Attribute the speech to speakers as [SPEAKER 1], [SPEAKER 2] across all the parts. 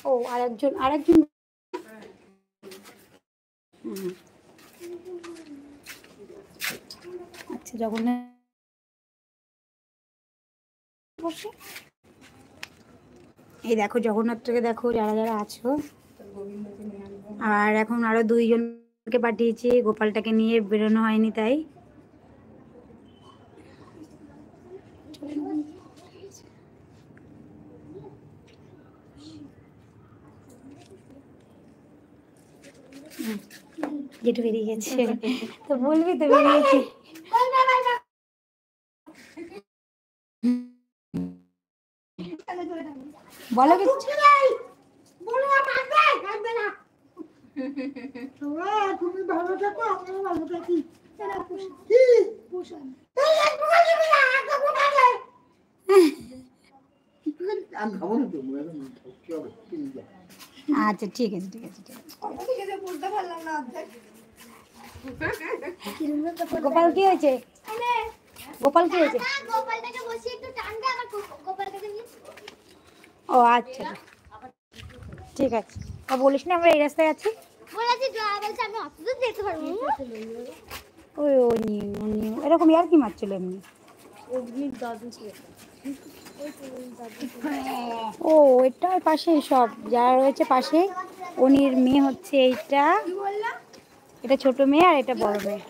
[SPEAKER 1] ও আরেকজন আচ্ছা জগন্নাথ এই দেখো জগন্নাথটাকে দেখো যারা যারা আছো। আর এখন আরো 2 জনকে পাঠিয়েছি, গোপালটাকে নিয়ে বেরোনো হয়নি তাই। যেটু বেরিয়ে গেছে তো বলবি তো বেরিয়েছে। বলো কিছু। তুমি ভালো থাকো, আমিও ভালো থাকি। আচ্ছা ঠিক আছে ঠিক আছে ঠিক আছে। গোপাল কি হয়েছে? গোপাল কি হয়েছে? ও আচ্ছা ঠিক আছে। বলিস না আমরা এই রাস্তায় আছি। এরকম আর কি মারছিল এমনি। ও এটা পাশে সব যারা রয়েছে পাশে। অনির মেয়ে হচ্ছে এইটা, এটা ছোট মেয়ে আর এটা বড় মেয়ে।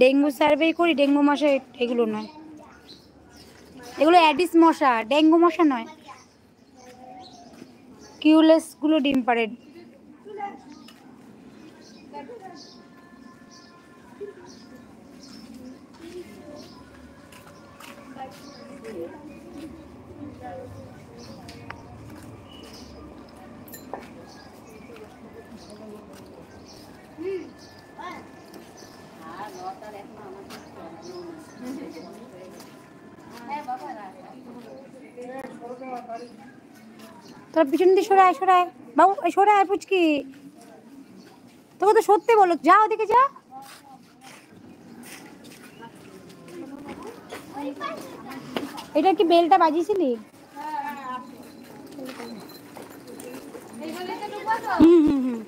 [SPEAKER 1] ডেঙ্গু সার্ভে করি, ডেঙ্গু মশা এগুলো নয়, এগুলো অ্যাডিস মশা, ডেঙ্গু মশা নয়। কিউলেস গুলো ডিম পাড়ে। তোর পিছন দিয়ে সরায় সরায় বাবু, সরায় পুচকি। তোকে তো সত্যি বলো, যা ওদিকে যা। এটা কি বেলটা বাজিয়েছিলি? হুম হুম হুম।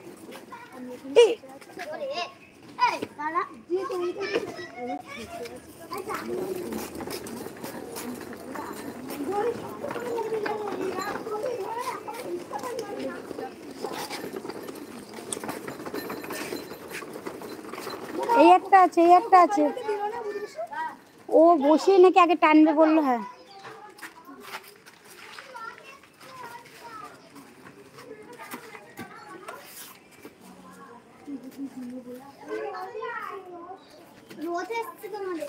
[SPEAKER 1] এই একটা আছে, এই একটা আছে। ও বসিয়ে নাকি আগে টানবে বললো। হ্যাঁ রোদ এসছে তোমাদের।